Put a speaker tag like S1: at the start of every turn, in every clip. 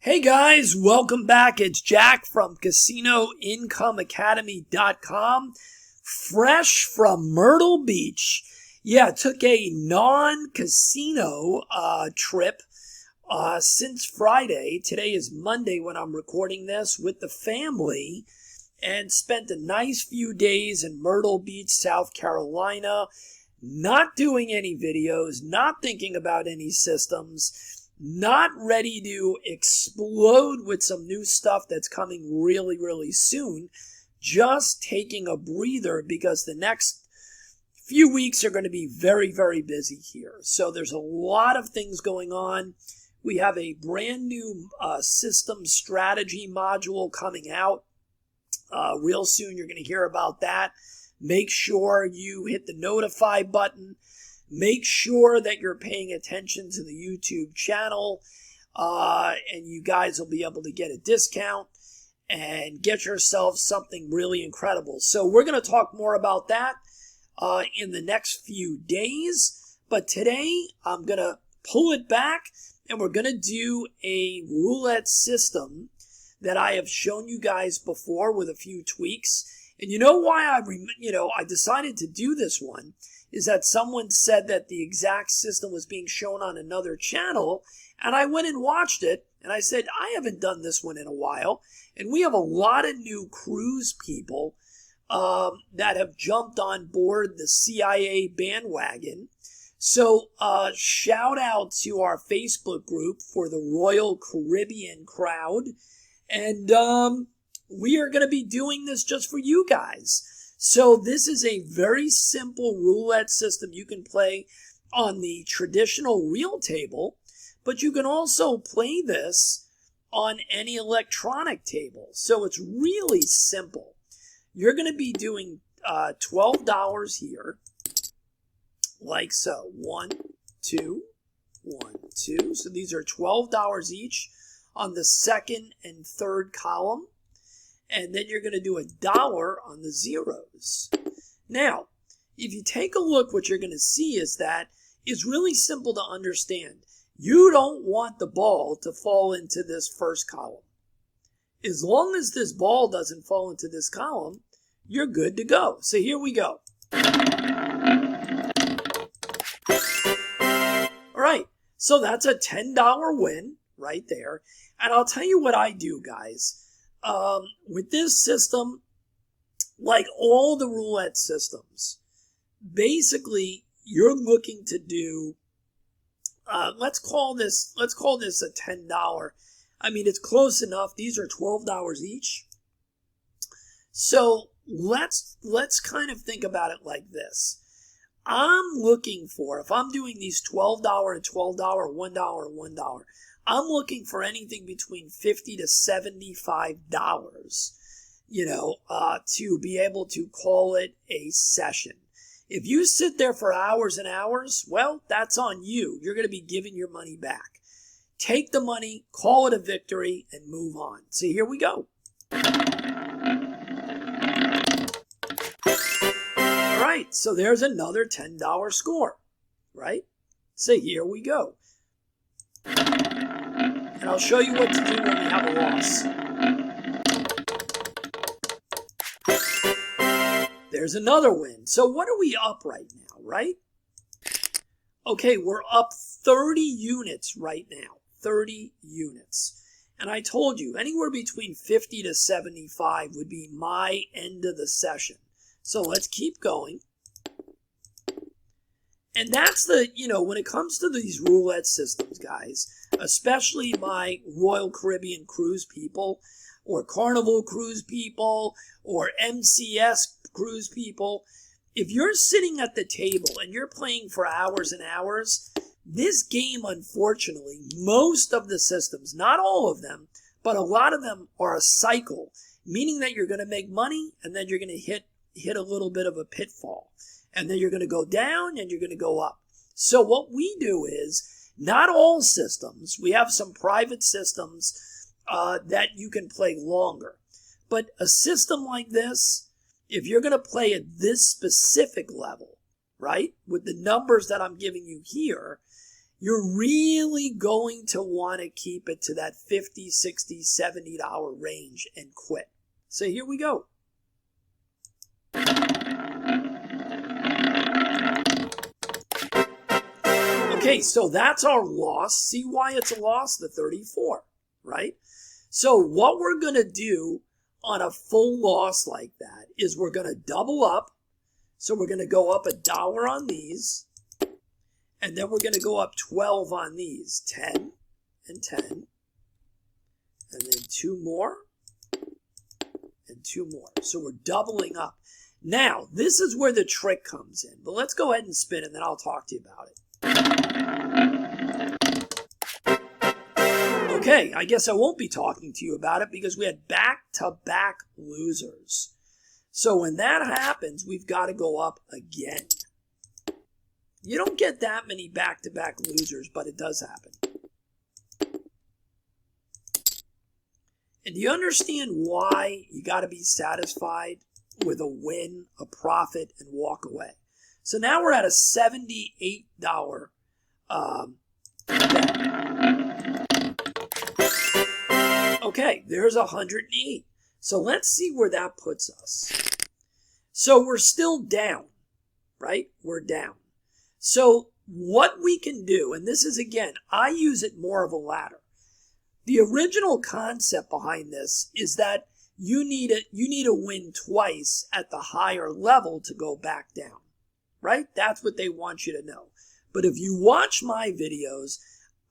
S1: Hey guys, welcome back. It's Jack from CasinoIncomeAcademy.com, fresh from Myrtle Beach. Yeah, took a non-casino trip since Friday. Today is Monday when I'm recording this with the family, and spent a nice few days in Myrtle Beach, South Carolina, not doing any videos, not thinking about any systems, not ready to explode with some new stuff that's coming really, really soon. Just taking a breather because the next few weeks are going to be very, very busy here. So there's a lot of things going on. We have a brand new system strategy module coming out real soon. You're going to hear about that. Make sure you hit the notify button. Make sure that you're paying attention to the YouTube channel, and you guys will be able to get a discount and get yourself something really incredible. So we're going to talk more about that in the next few days. But today I'm going to pull it back, and we're going to do a roulette system that I have shown you guys before with a few tweaks. And you know why I decided to do this one is that someone said that the exact system was being shown on another channel, and I went and watched it, and I said, I haven't done this one in a while, and we have a lot of new cruise people that have jumped on board the CIA bandwagon. So shout out to our Facebook group for the Royal Caribbean crowd, and we are going to be doing this just for you guys. So this is a very simple roulette system you can play on the traditional real table, but you can also play this on any electronic table. So it's really simple. You're going to be doing $12 here, like so. 1, 2, 1, 2. So these are $12 each on the second and third column. And then you're going to do $1 on the zeros. Now, if you take a look, what you're going to see is that it's really simple to understand. You don't want the ball to fall into this first column. As long as this ball doesn't fall into this column, you're good to go. So here we go. All right, so that's a $10 win right there. And I'll tell you what I do, guys. With this system, like all the roulette systems, basically you're looking to do, let's call this a $10. I mean, it's close enough. These are $12 each. So let's kind of think about it like this. I'm looking for, if I'm doing these $12 and $12, $1 and $1, I'm looking for anything between $50 to $75, to be able to call it a session. If you sit there for hours and hours, well, that's on you. You're going to be giving your money back. Take the money, call it a victory, and move on. So here we go. All right, so there's another $10 score, right? So here we go. And I'll show you what to do when we have a loss. There's another win. So what are we up right now, right? Okay, we're up 30 units right now. 30 units. And I told you, anywhere between 50 to 75 would be my end of the session. So let's keep going. And that's when it comes to these roulette systems, guys, especially my Royal Caribbean cruise people or Carnival cruise people or MCS cruise people, if you're sitting at the table and you're playing for hours and hours, this game, unfortunately, most of the systems, not all of them, but a lot of them are a cycle, meaning that you're going to make money and then you're going to hit a little bit of a pitfall. And then you're going to go down and you're going to go up. So what we do is, not all systems, we have some private systems that you can play longer. But a system like this, if you're going to play at this specific level, right, with the numbers that I'm giving you here, you're really going to want to keep it to that $50, $60, $70 range and quit. So here we go. Okay, so that's our loss. See why it's a loss? The 34, right? So what we're going to do on a full loss like that is we're going to double up. So we're going to go up $1 on these. And then we're going to go up 12 on these. 10 and 10. And then 2 more. And 2 more. So we're doubling up. Now, this is where the trick comes in. But let's go ahead and spin and then I'll talk to you about it. Okay, I guess I won't be talking to you about it because we had back-to-back losers. So when that happens, we've got to go up again. You don't get that many back-to-back losers, but it does happen. And do you understand why you got to be satisfied with a win, a profit, and walk away? So now we're at a $78 bet. Okay, there's 108. So let's see where that puts us. So we're still down, right? We're down. So what we can do, and this is again, I use it more of a ladder. The original concept behind this is that you need to win twice at the higher level to go back down, right? That's what they want you to know. But if you watch my videos,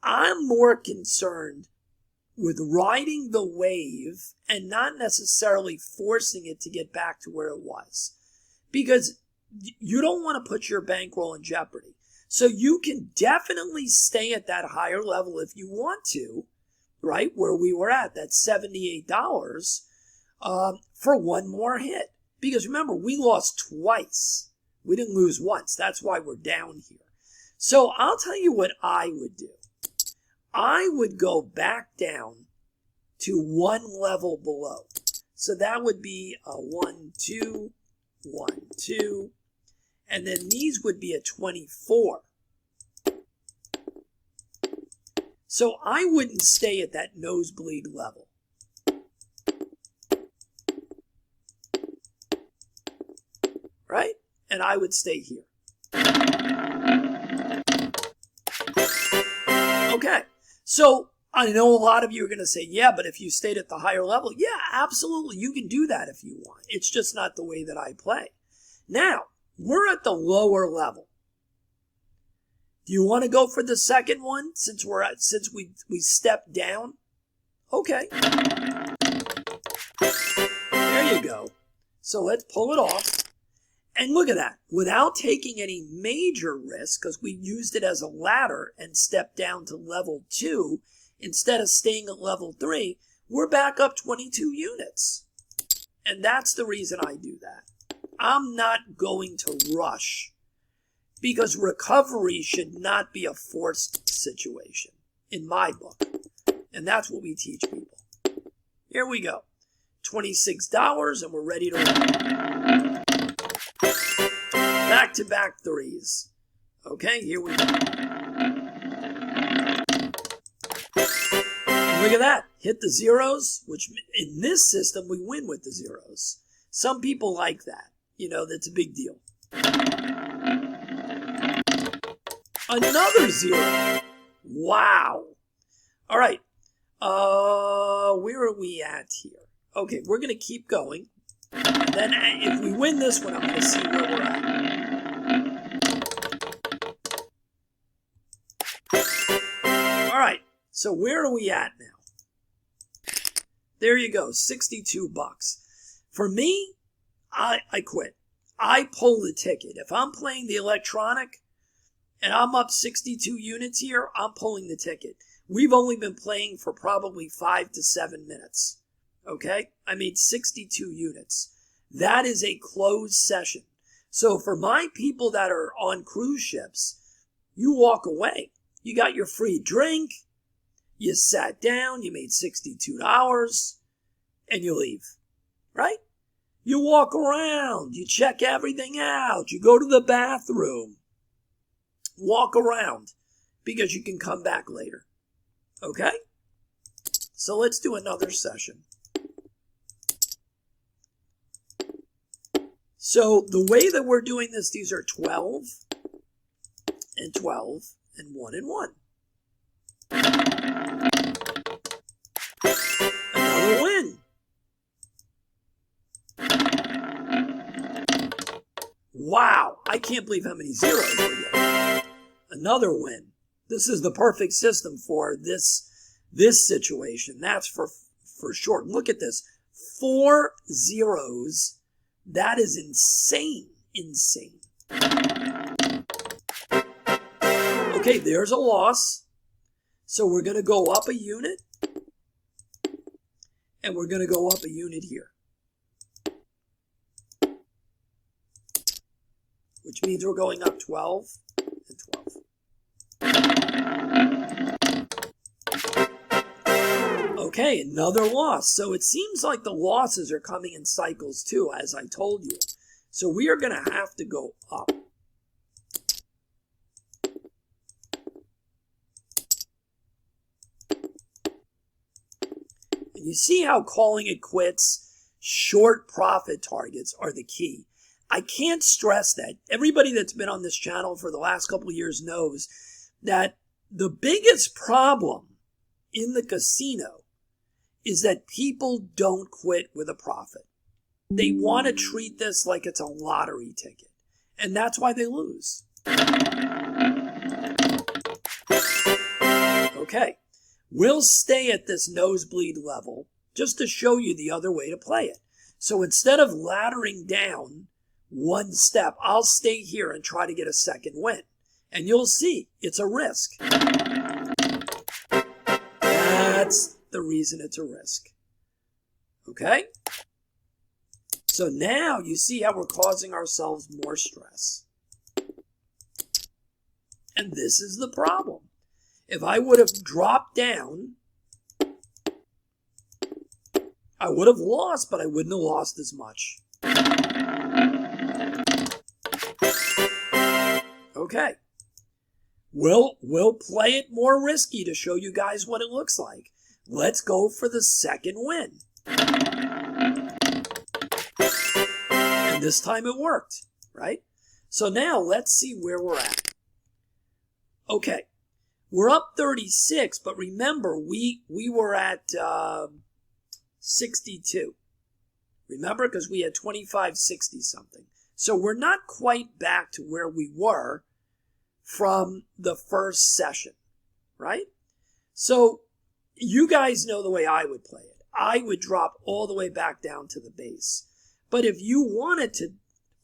S1: I'm more concerned with riding the wave and not necessarily forcing it to get back to where it was. Because you don't want to put your bankroll in jeopardy. So you can definitely stay at that higher level if you want to, right? Where we were at, that $78 for one more hit. Because remember, we lost twice. We didn't lose once. That's why we're down here. So I'll tell you what I would do. I would go back down to one level below. So that would be a 1, 2, 1, 2. And then these would be a 24. So I wouldn't stay at that nosebleed level. Right? And I would stay here. Okay. So I know a lot of you are going to say, yeah, but if you stayed at the higher level, yeah, absolutely. You can do that if you want. It's just not the way that I play. Now, we're at the lower level. Do you want to go for the second one since we stepped down? Okay. There you go. So let's pull it off. And look at that. Without taking any major risk, because we used it as a ladder and stepped down to level 2, instead of staying at level 3, we're back up 22 units. And that's the reason I do that. I'm not going to rush because recovery should not be a forced situation in my book. And that's what we teach people. Here we go. $26 and we're ready to roll. Back-to-back threes. Okay, here we go. And look at that. Hit the zeros, which in this system, we win with the zeros. Some people like that. You know, that's a big deal. Another 0. Wow. All right. Where are we at here? Okay, we're going to keep going. And then if we win this one, I'm going to see where we're at. All right. So where are we at now? There you go. $62. For me, I quit. I pull the ticket. If I'm playing the electronic and I'm up 62 units here, I'm pulling the ticket. We've only been playing for probably 5 to 7 minutes. Okay? I made 62 units. That is a closed session. So for my people that are on cruise ships, you walk away. You got your free drink. You sat down. You made $62 and you leave. Right? You walk around. You check everything out. You go to the bathroom. Walk around. because you can come back later. Okay? So let's do another session. So the way that we're doing this, these are 12 and 12 and 1 and 1. Another win. Wow, I can't believe how many zeros we're getting. Another win. This is the perfect system for this situation. That's for sure. Look at this. 4 zeros. That is insane. Insane. Okay, there's a loss. So we're going to go up a unit. And we're going to go up a unit here. Which means we're going up 12 and 12. Okay, another loss. So it seems like the losses are coming in cycles too, as I told you. So we are going to have to go up. And you see how calling it quits, short profit targets are the key. I can't stress that. Everybody that's been on this channel for the last couple of years knows that the biggest problem in the casino is that people don't quit with a profit. They want to treat this like it's a lottery ticket, and that's why they lose. Okay, we'll stay at this nosebleed level just to show you the other way to play it. So instead of laddering down one step, I'll stay here and try to get a second win. And you'll see, it's a risk. That's the reason it's a risk. Okay? So now you see how we're causing ourselves more stress. And this is the problem. If I would have dropped down, I would have lost, but I wouldn't have lost as much. Okay, we'll play it more risky to show you guys what it looks like. Let's go for the second win. And this time it worked, right? So now let's see where we're at. Okay, we're up 36, but remember we were at 62. Remember, because we had 25.60 something. So we're not quite back to where we were from the first session, right? So you guys know the way I would play it. I would drop all the way back down to the base. But if you wanted to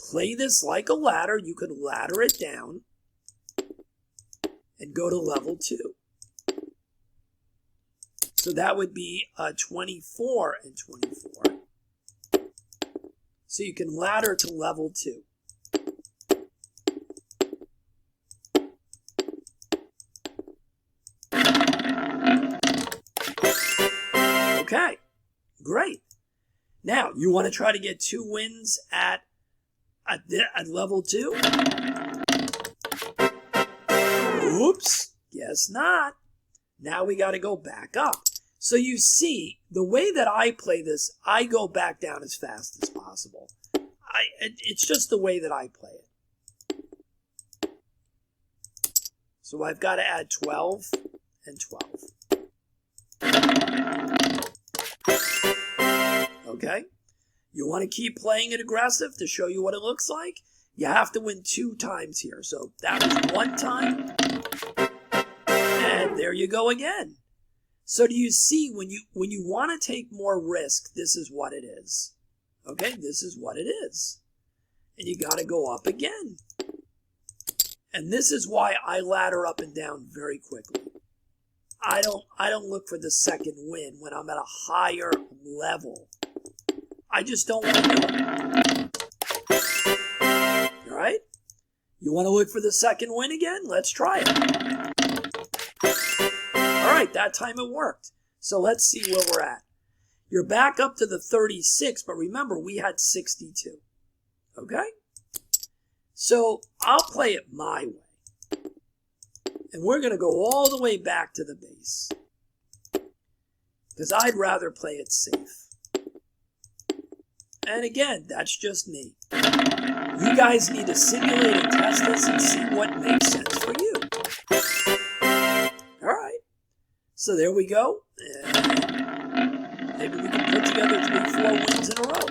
S1: play this like a ladder, you could ladder it down and go to level 2. So that would be 24 and 24. So you can ladder to level 2. Okay, great. Now, you want to try to get 2 wins at level 2? Oops, guess not. Now we got to go back up. So you see, the way that I play this, I go back down as fast as possible. It's just the way that I play it. So I've got to add 12 and 12. Okay? You want to keep playing it aggressive to show you what it looks like? You have to win 2 times here. So that was 1 time. And there you go again. So do you see, when you want to take more risk, this is what it is. Okay, this is what it is. And you got to go up again. And this is why I ladder up and down very quickly. I don't look for the second win when I'm at a higher level. I just don't want to do it. All right? You want to look for the second win again? Let's try it. All right, that time it worked. So let's see where we're at. You're back up to the 36, but remember, we had 62. Okay? So I'll play it my way. And we're going to go all the way back to the base, because I'd rather play it safe. And again, that's just me. You guys need to simulate and test this and see what makes sense for you. All right. So there we go. And maybe we can put together 3-4 wins in a row.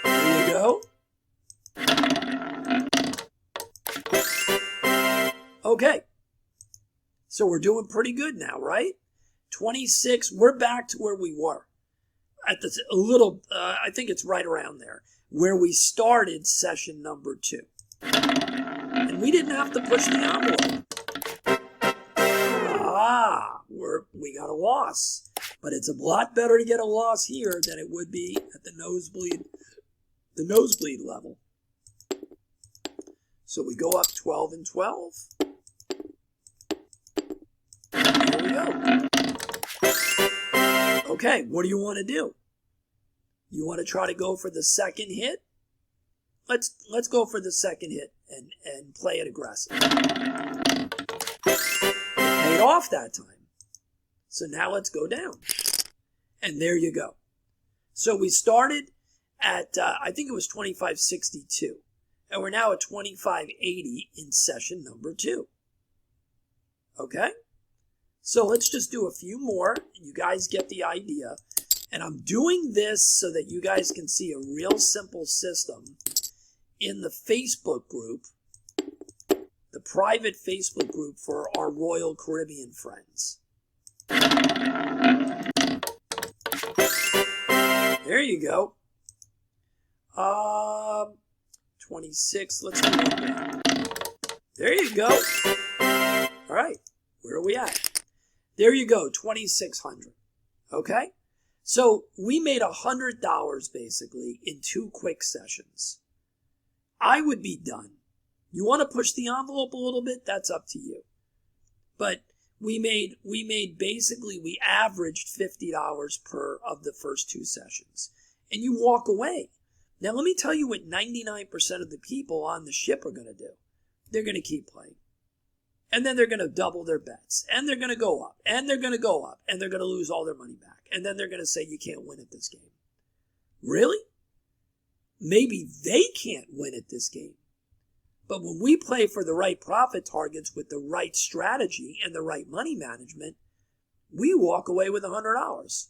S1: There we go. Okay. So we're doing pretty good now, right? 26. We're back to where we were. At the I think it's right around there, where we started session number 2. And we didn't have to push the envelope. We got a loss. But it's a lot better to get a loss here than it would be at the nosebleed level. So we go up 12 and 12. There we go. Okay, what do you want to do? You want to try to go for the second hit? Let's go for the second hit and play it aggressive. It paid off that time. So now let's go down. And there you go. So we started at, I think it was 25.62. And we're now at 25.80 in session number 2. Okay? So let's just do a few more. You guys get the idea. And I'm doing this so that you guys can see a real simple system in the Facebook group, the private Facebook group for our Royal Caribbean friends. There you go. 26, let's do one more. There you go. All right, where are we at? There you go, 2,600. Okay? So we made $100 basically in 2 quick sessions. I would be done. You want to push the envelope a little bit? That's up to you. But we averaged $50 per of the first 2 sessions. And you walk away. Now let me tell you what 99% of the people on the ship are going to do. They're going to keep playing. And then they're going to double their bets. And they're going to go up. And they're going to go up. And they're going to lose all their money back. And then they're going to say you can't win at this game. Really? Maybe they can't win at this game. But when we play for the right profit targets with the right strategy and the right money management, we walk away with $100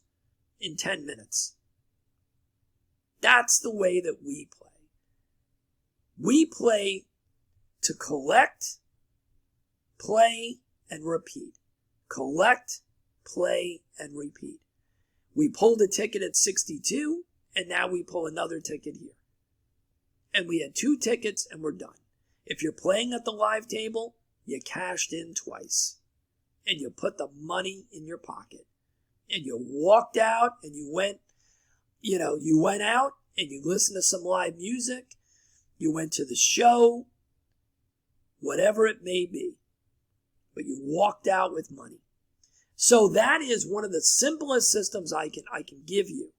S1: in 10 minutes. That's the way that we play. We play to collect, play, and repeat. Collect, play, and repeat. We pulled a ticket at 62, and now we pull another ticket here. And we had 2 tickets, and we're done. If you're playing at the live table, you cashed in twice. And you put the money in your pocket. And you walked out, and you went out, and you listened to some live music. You went to the show, whatever it may be. But you walked out with money. So that is one of the simplest systems I can give you.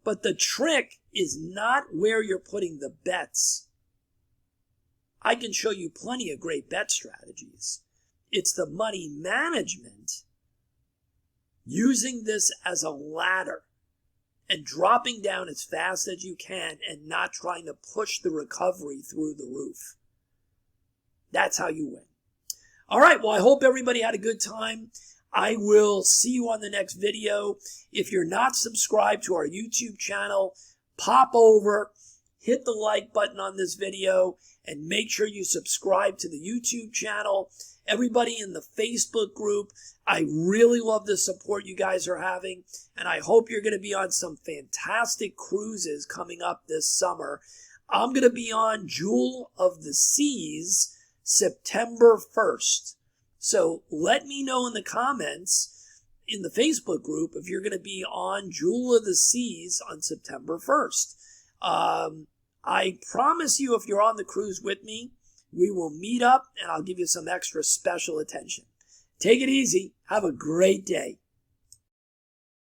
S1: But the trick is not where you're putting the bets. I can show you plenty of great bet strategies. It's the money management, using this as a ladder and dropping down as fast as you can and not trying to push the recovery through the roof. That's how you win. All right, well, I hope everybody had a good time. I will see you on the next video. If you're not subscribed to our YouTube channel, pop over, hit the like button on this video, and make sure you subscribe to the YouTube channel. Everybody in the Facebook group, I really love the support you guys are having, and I hope you're going to be on some fantastic cruises coming up this summer. I'm going to be on Jewel of the Seas September 1st. So let me know in the comments in the Facebook group if you're going to be on Jewel of the Seas on September 1st. I promise you, if you're on the cruise with me, we will meet up and I'll give you some extra special attention. Take it easy. Have a great day.